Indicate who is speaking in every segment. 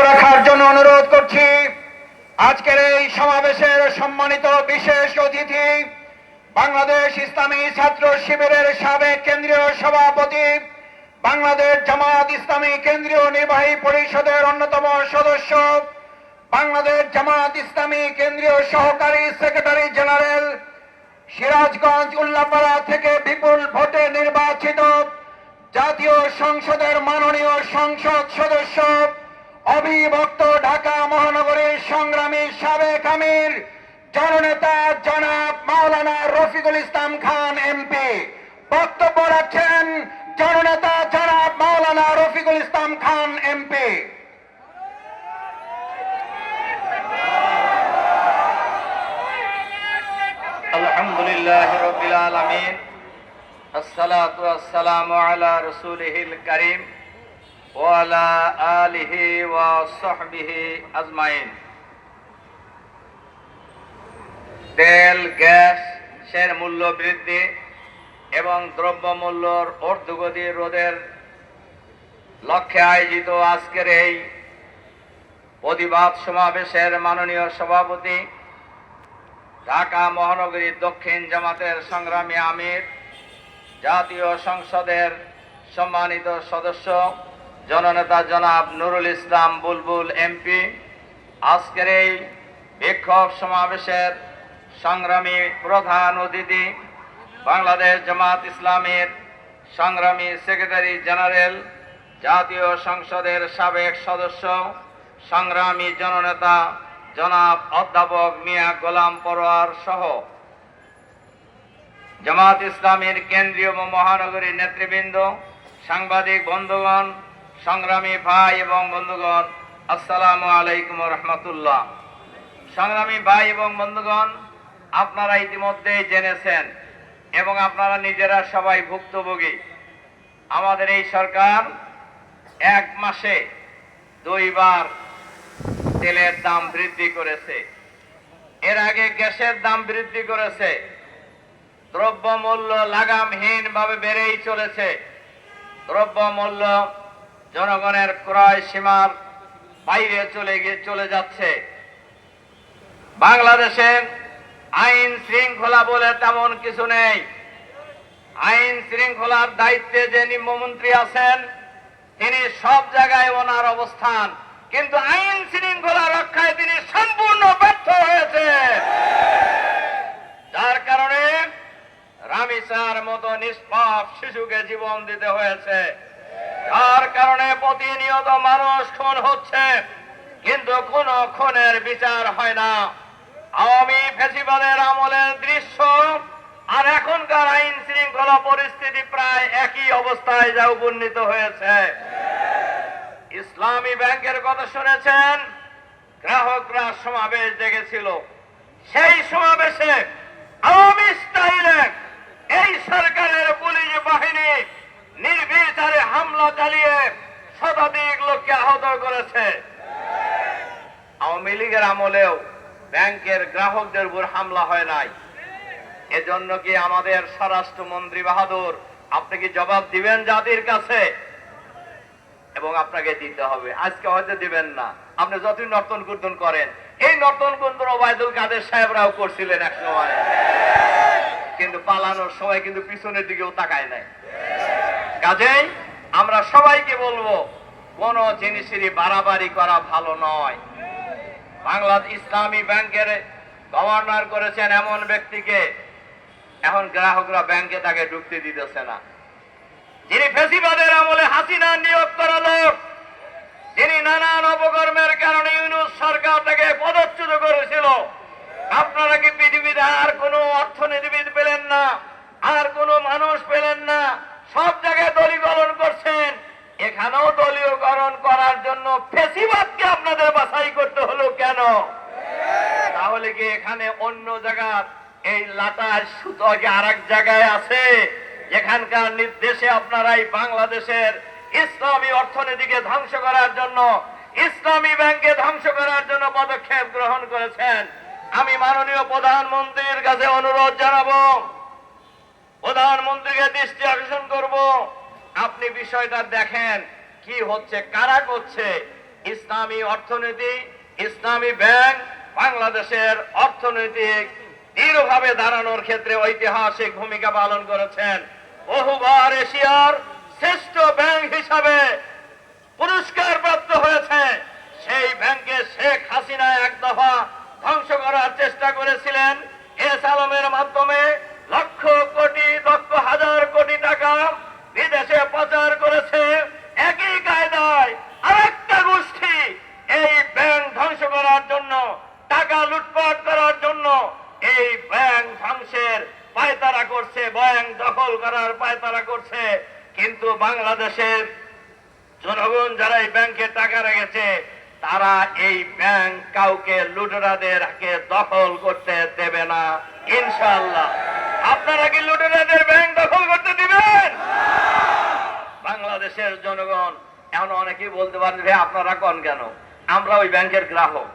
Speaker 1: রাখার জন্য অনুরোধ করছি। আজকের এই সমাবেশের সম্মানিত বিশেষ অতিথি বাংলাদেশ ইসলামী ছাত্র শিবিরের সাবেক কেন্দ্রীয় সভাপতি, বাংলাদেশ জামাত ইসলামী কেন্দ্রীয় নির্বাহী পরিষদের অন্যতম সদস্য, বাংলাদেশ জামাত ইসলামী কেন্দ্রীয় সহকারী সেক্রেটারি জেনারেল, সিরাজগঞ্জ উল্লাপাড়া থেকে বিপুল ভোটে নির্বাচিত জাতীয় সংসদের মাননীয় সংসদ সদস্য, অবিভক্ত ঢাকা মহানগরীর সংগ্রামী সাবেক আমির জননেতা জনাব মাওলানা রফিকুল ইসলাম খান এমপি বক্তব্য রাখছেন। জননেতা জনাব মাওলানা রফিকুল ইসলাম খান এমপি।
Speaker 2: আলহামদুলিল্লাহ রাব্বিল আলামিন, আসসালাতু ওয়াসসালামু আলা রাসূলিহিল কারীম ওয়া আলা আলিহি ওয়া সাহবিহি আজমাইন। তেল গ্যাসের মূল্য বৃদ্ধি এবং দ্রব্যমূল্যর ঊর্ধ্বগতি রোধের লক্ষ্যে আয়োজিত আজকের এই প্রতিবাদ সমাবেশের মাননীয় সভাপতি, ঢাকা মহানগরী দক্ষিণ জামাতের সংগ্রামী আমির, জাতীয় সংসদের সম্মানিত সদস্য জননেতা জনাব নুরুল ইসলাম বুলবুল এমপি, আজকের এই বিক্ষোভ সমাবেশের সংগ্রামী প্রধান অতিথি, বাংলাদেশ জামাত ইসলামীর সংগ্রামী সেক্রেটারি জেনারেল, জাতীয় সংসদের সাবেক সদস্য, সংগ্রামী জননেতা জনাব অধ্যাপক মিয়া গোলাম পরোয়ার সহ জামাত ইসলামীর কেন্দ্রীয় মহানগরী নেতৃবৃন্দ, সাংবাদিক বন্ধুগণ, সংগ্রামী ভাই এবং বন্ধুগণ, আসসালামু আলাইকুম রহমতুল্লাহ। সংগ্রামী ভাই এবং বন্ধুগণ, আপনারা ইতিমধ্যেই জেনেছেন এবং আপনারা নিজেরা সবাই ভুক্তভোগী। আমাদের এই সরকার এক মাসে 2 বার তেলের দাম বৃদ্ধি করেছে, এর আগে গ্যাসের দাম বৃদ্ধি করেছে। দ্রব্যমূল্য লাগামহীন ভাবে বেড়েই চলেছে। দ্রব্যমূল্য জনগণের ক্রয় সীমার বাইরে চলে যাচ্ছে। বাংলাদেশের আইন শৃঙ্খলা বলে তেমন কিছু নেই। আইন শৃঙ্খলার দায়িত্বে যে নিম্নমন্ত্রী আছেন তিনি সব জায়গায় ওনার অবস্থান, কিন্তু আইন শৃঙ্খলা রক্ষায় তিনি সম্পূর্ণ ব্যর্থ হয়েছে। যার কারণে রামিসার মতো নিষ্পাপ শিশুকে জীবন দিতে হয়েছে। যার কারণে প্রতিনিয়ত মানুষ খুন হচ্ছে, কিন্তু কোন খুনের বিচার হয় না। আওয়ামী ফ্যাসিবাদের আমলের দৃশ্য আর এখনকার আইন শৃঙ্খলা পরিস্থিতি প্রায় একই অবস্থায় যা উপনীত হয়েছে। ইসলামী ব্যাংকের কথা শুনেছেন, গ্রাহকরা সমাবেশ ডেকেছিল। সেই সমাবেশে আওয়ামী স্টাইলে এই সরকারের পুলিশ বাহিনী নির্বিচারে হামলা চালিয়ে শতাধিক লোককে আহত করেছে। আওয়ামী লীগের আমলেও ব্যাংকের গ্রাহকদের উপর হামলা হয় নাই। এজন্য কি আমাদের স্বরাষ্ট্রমন্ত্রী বাহাদুর, আপনি কি জবাব দিবেন জাতির কাছে? এবং আপনাকে দিতে হবে। আজকে হয়তো দিবেন না, আপনি যতই নর্তন কুর্তন করেন। এই নর্তন কুর্তন ওবায়দুল কাদের সাহেবরাও করছিলেন এক সময়, কিন্তু পালানোর সময় কিন্তু পিছনের দিকেও তাকায় নাই। কাজেই আমরা সবাইকে বলবো, কোন জিনিসেরই বাড়াবাড়ি করা ভালো নয়। বাংলাদেশ ইসলামী ব্যাংকের গভর্নর করেছেন এমন ব্যক্তিকে, এখন গ্রাহকরা ব্যাংকে তাকে ঢুকতে দিতেছে না। যিনি ফ্যাসিবাদের আমলে হাসিনা নিয়োগ করা লোক, যিনি নানান অপকর্মের কারণে ইউনূস সরকার থেকে পদচ্যুত করেছিল। আপনারা কি পৃথিবীতে আর কোন অর্থনীতিবিদ পেলেন না, আর কোন মানুষ পেলেন না? সব জায়গায় দলীয়করণ করছেন, এখানেও দলীয়করণ করার জন্য ফ্যাসিবাদকে আপনাদের বাছাই করতে হলো কেন? তাহলে কি এখানে অন্য জায়গার এই লাটার সুতো কি আর এক জায়গায় আছে? এখানকার নির্দেশে আপনারা এই বাংলাদেশের ইসলামী অর্থনীতিকে ধ্বংস করার জন্য, ইসলামী ব্যাংকে ধ্বংস করার জন্য পদক্ষেপ গ্রহণ করেছেন। আমি মাননীয় প্রধানমন্ত্রীর কাছে অনুরোধ জানাবো, প্রধানমন্ত্রীকে দৃষ্টি আকর্ষণ করব, আপনি বিষয়টা দেখেন কি হচ্ছে, কারা করছে। ইসলামী অর্থনীতি, ইসলামী ব্যাংক বাংলাদেশের অর্থনৈতিক দৃঢ়ভাবে দাঁড়ানোর ক্ষেত্রে ঐতিহাসিক ভূমিকা পালন করেছেন। বহুবার এশিয়ার শ্রেষ্ঠ ব্যাংক হিসাবে পুরস্কার প্রাপ্ত হয়েছে। সেই ব্যাংকে শেখ হাসিনা এক দফা ধ্বংস করার চেষ্টা করেছিলেন। এস আলমের মাধ্যমে লক্ষ কোটি লক্ষ হাজার কোটি টাকা বিদেশে পাচার করেছে। একই কায়দায় আরেকটা গোষ্ঠী এই ব্যাংক ধ্বংস করার জন্য, টাকা লুটপাট করার জন্য এই ব্যাংক ধ্বংসের পায়তারা করছে, ব্যাংক দখল করার পায়তারা করছে। কিন্তু বাংলাদেশের জনগণ যারা এই ব্যাংকে টাকা রেখেছে, তারা এই ব্যাংক কাউকে লুটেরাদেরকে দখল করতে দেবে না ইনশাআল্লাহ। আপনারা কি লুটেরাদের ব্যাংক দখল করতে দিবেন? বাংলাদেশের জনগণ এখন অনেকেই বলতে পারেন, ভাই আপনারা কোন কেন, আমরা ওই ব্যাংকের গ্রাহক,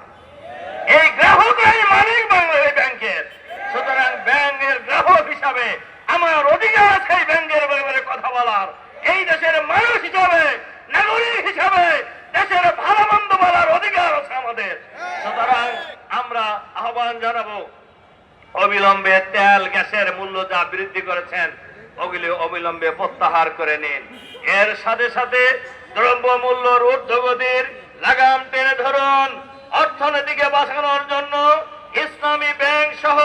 Speaker 2: এই গ্রাহকরাই মালিক বাংলাদেশ ব্যাংকের। সুতরাং ব্যাংকের গ্রাহক হিসাবে আমার অধিকার আছে এই ব্যাংকের ব্যাপারে কথা বলার। এই দেশের মানুষ হিসাবে, নাগরিক হিসাবে দেশের ভালো মন্দ বলার অধিকার আছে আমাদের। সুতরাং আমরা আহ্বান জানাবো, অবিলম্বে তেল গ্যাসের মূল্য যা বৃদ্ধি করেছেন ওগুলি অবিলম্বে প্রত্যাহার করে নিন। এর সাথে সাথে দ্রব্য মূল্যর ঊর্ধ্বগতির লাগাম টেনে ধরুন। অর্থনীতিকে বাঁচানোর জন্য ইসলামী ব্যাংক সহ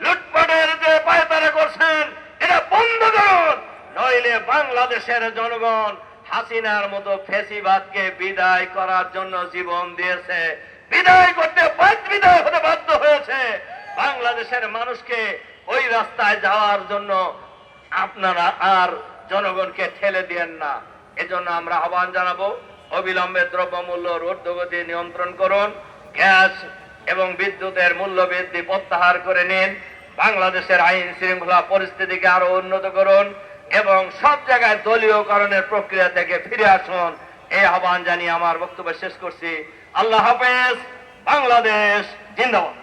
Speaker 2: লুটপাটের যে পায়তারা করছেন এটা বন্ধ করুন, নইলে বাংলাদেশের জনগণ হাসিনার মতো ফ্যাসিবাদকে বিদায় করার জন্য জীবন দিয়েছে, বিদায় করতে বিদায় হতে বাধ্য হয়েছে। বাংলাদেশের মানুষকে ওই রাস্তায় যাওয়ার জন্য আপনারা আর জনগণকে ঠেলে দিয়েন না। এজন্য আমরা আহ্বান জানাবো, অবিলম্বে দ্রব্যমূল্যর ঊর্ধ্বগতি নিয়ন্ত্রণ করুন, গ্যাস এবং বিদ্যুতের মূল্য বৃদ্ধি প্রত্যাহার করে নিন, বাংলাদেশের আইন শৃঙ্খলা পরিস্থিতিকে আরো উন্নত করুন এবং সব জায়গায় দলীয়করণের প্রক্রিয়া থেকে ফিরে আসুন। এই আহ্বান জানিয়ে আমার বক্তব্য শেষ করছি। আল্লাহ হাফেজ। বাংলাদেশ জিন্দাবাদ।